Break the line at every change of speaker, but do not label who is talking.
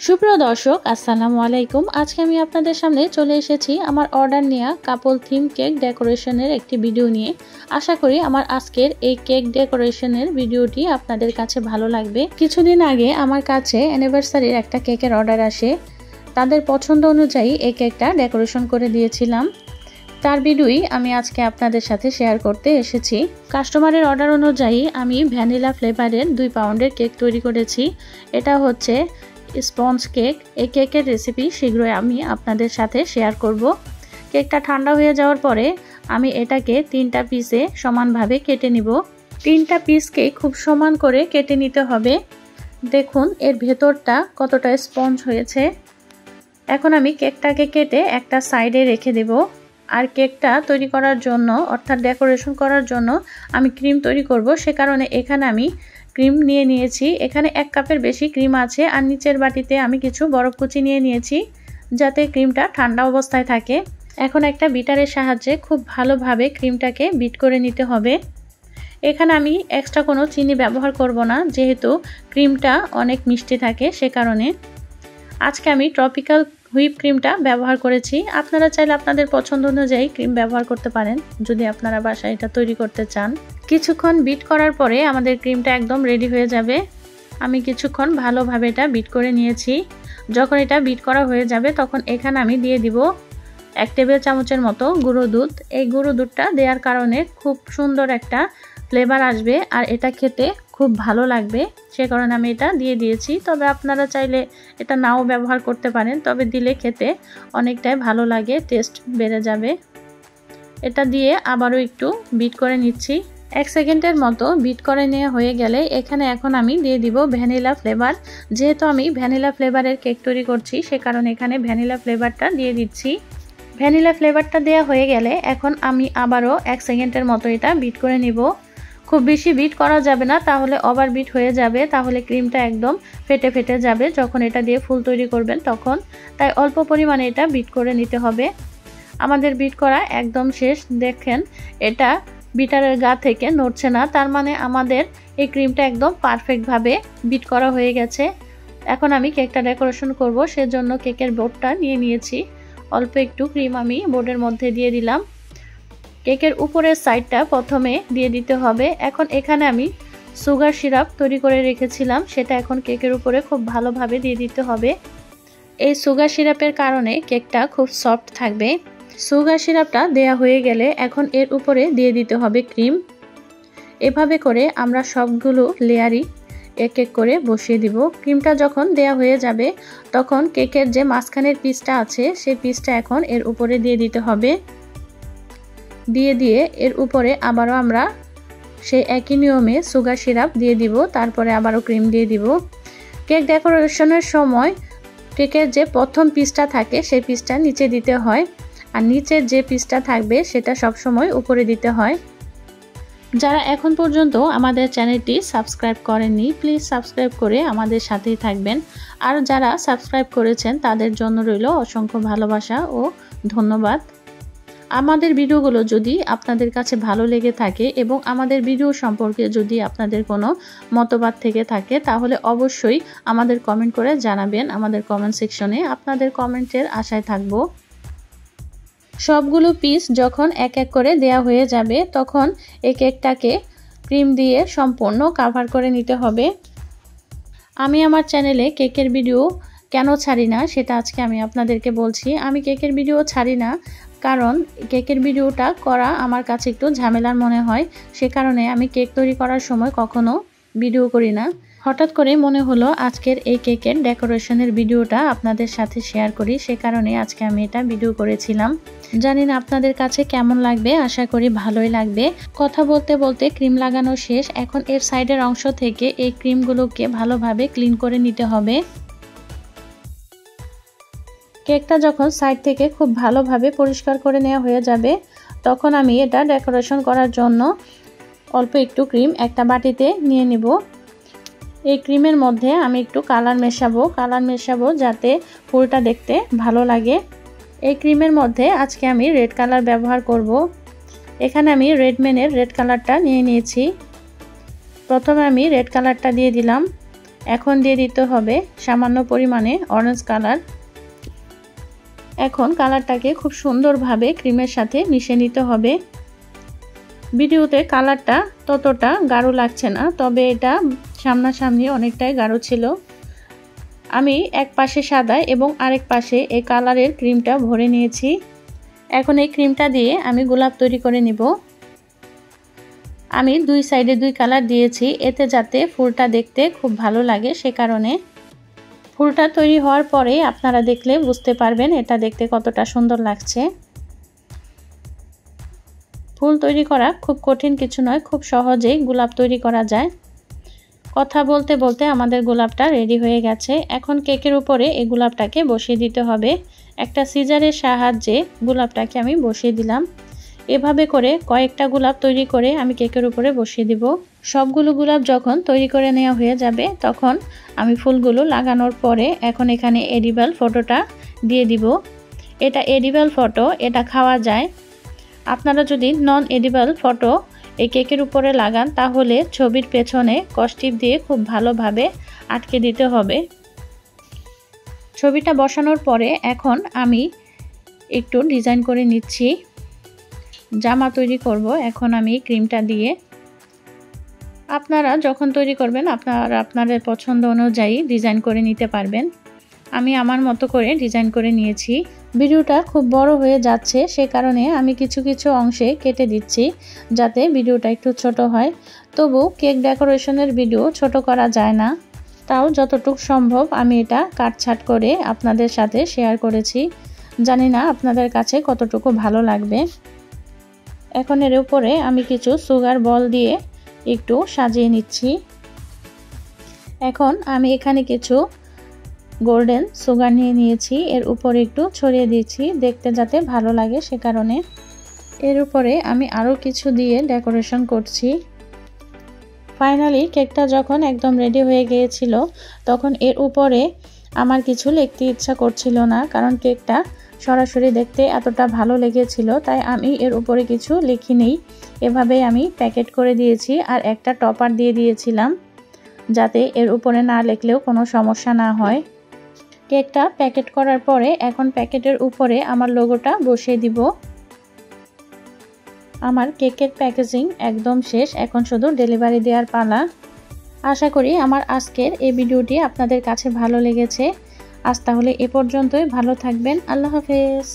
সুপ্রিয় দর্শক আসসালামু আলাইকুম। আজকে আমি আপনাদের সামনে চলে এসেছি আমার অর্ডার নেওয়া কাপল থিম কেক ডেকোরেশনের একটি ভিডিও নিয়ে। আশা করি আমার আজকের এই কেক ডেকোরেশনের ভিডিওটি আপনাদের কাছে ভালো লাগবে। কিছুদিন আগে আমার কাছে অ্যানিভার্সারির একটা কেকের অর্ডার আসে। তাদের পছন্দ অনুযায়ী এই কেকটা ডেকোরেশন করে দিয়েছিলাম। তার ভিডিওই আমি আজকে আপনাদের সাথে শেয়ার করতে এসেছি। কাস্টমারের অর্ডার অনুযায়ী আমি ভ্যানিলা ফ্লেভারের 2 পাউন্ডের কেক তৈরি করেছি। এটা হচ্ছে স্পঞ্জ কেক। এই কেকের রেসিপি শীঘ্রই আমি আপনাদের সাথে শেয়ার করব। কেকটা ঠান্ডা হয়ে যাওয়ার পরে আমি এটাকে 3টা পিসে সমানভাবে কেটে নিব। 3টা পিসকে খুব সমান করে কেটে নিতে হবে। দেখুন এর ভেতরটা কতটা স্পঞ্জ হয়েছে। এখন আমি কেকটাকে কেটে একটা সাইডে রেখে দেব। আর কেকটা তৈরি করার জন্য অর্থাৎ ডেকোরেশন করার জন্য আমি ক্রিম তৈরি করব, সে কারণে এখানে আমি ক্রিম নিয়ে নিয়েছি। এখানে 1 কাপের বেশি ক্রিম আছে। আর নিচের বাটিতে আমি কিছু বরফ কুচি নিয়ে নিয়েছি যাতে ক্রিমটা ঠান্ডা অবস্থায় থাকে। এখন একটা বিটারের সাহায্যে খুব ভালোভাবে ক্রিমটাকে বিট করে নিতে হবে। এখানে আমি এক্সট্রা কোনো চিনি ব্যবহার করব না, যেহেতু ক্রিমটা অনেক মিষ্টি থাকে সে কারণে। আজকে আমি ট্রপিক্যাল হুইপ ক্রিমটা ব্যবহার করেছি। আপনারা চাইলে আপনাদের পছন্দ অনুযায়ী ক্রিম ব্যবহার করতে পারেন যদি আপনারা বাসায় এটা তৈরি করতে চান। কিছুক্ষণ বিট করার পরে আমাদের ক্রিমটা একদম রেডি হয়ে যাবে। আমি কিছুক্ষণ ভালোভাবে এটা বিট করে নিয়েছি। যখন এটা বিট করা হয়ে যাবে তখন এখানে আমি দিয়ে দিব 1 টেবিল চামচের মতো গুঁড়ো দুধ। এই গুঁড়ো দুধটা দেওয়ার কারণে খুব সুন্দর একটা ফ্লেভার আসবে আর এটা খেতে খুব ভালো লাগবে, সে কারণে আমি এটা দিয়ে দিয়েছি। তবে আপনারা চাইলে এটা নাও ব্যবহার করতে পারেন, তবে দিলে খেতে অনেকটাই ভালো লাগে, টেস্ট বেড়ে যাবে। এটা দিয়ে আবারও একটু বিট করে নিচ্ছি। 1 সেকেন্ডের মতো বিট করে নেওয়া হয়ে গেলে এখানে এখন আমি দিয়ে দিব ভ্যানিলা ফ্লেভার। যেহেতু আমি ভ্যানিলা ফ্লেভারের কেক তৈরি করছি সে কারণে এখানে ভ্যানিলা ফ্লেভারটা দিয়ে দিচ্ছি। ভ্যানিলা ফ্লেভারটা দেওয়া হয়ে গেলে এখন আমি আবারও 1 সেকেন্ডের মতো এটা বিট করে নিব। খুব বেশি বিট করা যাবে না, তাহলে ওভার বিট হয়ে যাবে, তাহলে ক্রিমটা একদম ফেটে ফেটে যাবে যখন এটা দিয়ে ফুল তৈরি করবেন তখন। তাই অল্প পরিমাণে এটা বিট করে নিতে হবে। আমাদের বিট করা একদম শেষ। দেখেন এটা বিটারের গা থেকে নড়ছে না, তার মানে আমাদের এই ক্রিমটা একদম পারফেক্টভাবে বিট করা হয়ে গেছে। এখন আমি কেকটা ডেকোরেশন করব, সেজন্য কেকের বোর্ডটা নিয়ে নিয়েছি। অল্প একটু ক্রিম আমি বোর্ডের মধ্যে দিয়ে দিলাম। কেকের উপরের সাইডটা প্রথমে দিয়ে দিতে হবে। এখন এখানে আমি সুগার সিরাপ তৈরি করে রেখেছিলাম, সেটা এখন কেকের উপরে খুব ভালোভাবে দিয়ে দিতে হবে। এই সুগার সিরাপের কারণে কেকটা খুব সফট থাকবে। সুগার সিরাপটা দেয়া হয়ে গেলে এখন এর উপরে দিয়ে দিতে হবে ক্রিম। এভাবে করে আমরা সবগুলো লেয়ারই এক এক করে বসিয়ে দিব। ক্রিমটা যখন দেয়া হয়ে যাবে তখন কেকের যে মাঝখানের পিসটা আছে সেই পিসটা এখন এর উপরে দিয়ে দিতে হবে। দিয়ে এর উপরে আবারও আমরা সেই একই নিয়মে সুগার সিরাপ দিয়ে দিব, তারপরে আবারও ক্রিম দিয়ে দিব। কেক ডেকোরেশনের সময় কেকের যে প্রথম পিসটা থাকে সেই পিসটা নিচে দিতে হয়, আর নিচের যে পিসটা থাকবে সেটা সব সময় উপরে দিতে হয়। যারা এখন পর্যন্ত আমাদের চ্যানেলটি সাবস্ক্রাইব করেননি প্লিজ সাবস্ক্রাইব করে আমাদের সাথেই থাকবেন। আর যারা সাবস্ক্রাইব করেছেন তাদের জন্য রইল অসংখ্য ভালোবাসা ও ধন্যবাদ। আমাদের ভিডিওগুলো যদি আপনাদের কাছে ভালো লেগে থাকে এবং আমাদের ভিডিও সম্পর্কে যদি আপনাদের কোনো মতবাদ থেকে থাকে তাহলে অবশ্যই আমাদের কমেন্ট করে জানাবেন আমাদের কমেন্ট সেকশনে। আপনাদের কমেন্টের আশায় থাকব। সবগুলো পিস যখন এক এক করে দেয়া হয়ে যাবে তখন এই কেকটাকে ক্রিম দিয়ে সম্পূর্ণ কভার করে নিতে হবে। আমি আমার চ্যানেলে কেকের ভিডিও কেন ছাড়ি না সেটা আজকে আমি আপনাদেরকে বলছি। আমি কেকের ভিডিও ছাড়ি না কারণ কেকের ভিডিওটা করা আমার কাছে একটু ঝামেলার মনে হয়, সে কারণে আমি কেক তৈরি করার সময় কখনো ভিডিও করি না। হঠাৎ করে মনে হলো আজকের এই কেকের ডেকোরেশনের ভিডিওটা আপনাদের সাথে শেয়ার করি, সে কারণে আজকে আমি এটা ভিডিও করেছিলাম। জানি না আপনাদের কাছে কেমন লাগবে, আশা করি ভালোই লাগবে। কথা বলতে বলতে ক্রিম লাগানো শেষ। এখন এর সাইডের অংশ থেকে এই ক্রিমগুলোকে ভালোভাবে ক্লিন করে নিতে হবে। কেকটা যখন সাইড থেকে খুব ভালোভাবে পরিষ্কার করে নেওয়া হয়ে যাবে তখন আমি এটা ডেকোরেশন করার জন্য অল্প একটু ক্রিম একটা বাটিতে নিয়ে নিব। এই ক্রিমের মধ্যে আমি একটু কালার মেশাবো যাতে ফুলটা দেখতে ভালো লাগে। এই ক্রিমের মধ্যে আজকে আমি রেড কালার ব্যবহার করব। এখানে আমি রেডম্যানের রেড কালারটা নিয়ে নিয়েছি। প্রথমে আমি রেড কালারটা দিয়ে দিলাম। এখন দিয়ে দিতে হবে সামান্য পরিমাণে অরেঞ্জ কালার। এখন কালারটাকে খুব সুন্দরভাবে ক্রিমের সাথে মিশিয়ে নিতে হবে। ভিডিওতে কালারটা ততটা গাঢ় লাগছে না, তবে এটা সামনাসামনি অনেকটাই গাঢ় ছিল। আমি এক পাশে সাদা এবং আরেক পাশে এই কালারের ক্রিমটা ভরে নিয়েছি। এখন এই ক্রিমটা দিয়ে আমি গোলাপ তৈরি করে নিব। আমি দুই সাইডে দুই কালার দিয়েছি, এতে যাতে ফুলটা দেখতে খুব ভালো লাগে, সে কারণে। ফুলটা তৈরি হওয়ার পরে আপনারা দেখলে বুঝতে পারবেন এটা দেখতে কতটা সুন্দর লাগছে। ফুল তৈরি করা খুব কঠিন কিছু নয়, খুব সহজেই গোলাপ তৈরি করা যায়। কথা বলতে বলতে আমাদের গোলাপটা রেডি হয়ে গেছে। এখন কেকের উপরে এই গোলাপটাকে বসিয়ে দিতে হবে। একটা সিজারের সাহায্যে গোলাপটাকে আমি বসিয়ে দিলাম। এভাবে করে কয়েকটা গোলাপ তৈরি করে আমি কেকের উপরে বসিয়ে দিব। সবগুলো গোলাপ যখন তৈরি করে নেওয়া হয়ে যাবে তখন আমি ফুলগুলো লাগানোর পরে এখন এখানে এডিবল ফটোটা দিয়ে দিব। এটা এডিবল ফটো, এটা খাওয়া যায়। আপনারা যদি নন এডিবল ফটো এই কেকের উপরে লাগান তাহলে ছবির পেছনে কস্টিপ দিয়ে খুব ভালোভাবে আটকে দিতে হবে। ছবিটা বসানোর পরে এখন আমি একটু ডিজাইন করে নিচ্ছি। জামা তৈরি করব এখন আমি ক্রিমটা দিয়ে। আপনারা যখন তৈরি করবেন আপনাদের পছন্দ অনুযায়ী ডিজাইন করে নিতে পারবেন। আমি আমার মতো করে ডিজাইন করে নিয়েছি। ভিডিওটা খুব বড় হয়ে যাচ্ছে, সে কারণে আমি কিছু কিছু অংশে কেটে দিচ্ছি যাতে ভিডিওটা একটু ছোট হয়। তবু কেক ডেকোরেশনের ভিডিও ছোট করা যায় না, তাও যতটুকু সম্ভব আমি এটা কাটছাট করে আপনাদের সাথে শেয়ার করেছি। জানি না আপনাদের কাছে কতটুকু ভালো লাগবে। এখন এর উপরে আমি কিছু সুগার বল দিয়ে একটু সাজিয়ে নিচ্ছি। এখন আমি এখানে কিছু গোল্ডেন সুগার নিয়ে নিয়েছি, এর উপরে একটু ছড়িয়ে দিয়েছি দেখতে যাতে ভালো লাগে, সে কারণে। এর উপরে আমি আরও কিছু দিয়ে ডেকোরেশন করছি। ফাইনালি কেকটা যখন একদম রেডি হয়ে গিয়েছিল তখন এর উপরে আমার কিছু লিখতে ইচ্ছা করছিল না, কারণ কেকটা সরাসরি দেখতে এতটা ভালো লেগেছিল, তাই আমি এর উপরে কিছু লিখিনি। এভাবেই আমি প্যাকেট করে দিয়েছি আর একটা টপার দিয়ে দিয়েছিলাম যাতে এর উপরে না লিখলেও কোনো সমস্যা না হয়। কেকটা প্যাকেট করার পরে এখন প্যাকেটের উপরে আমার লোগোটা বসিয়ে দিব। আমার কেকের প্যাকেজিং একদম শেষ, এখন শুধু ডেলিভারি দেওয়ার পালা। আশা করি আমার আজকের এই ভিডিওটি আপনাদের কাছে ভালো লেগেছে। আজ তাহলে এ পর্যন্তই, ভালো থাকবেন। আল্লাহ হাফেজ।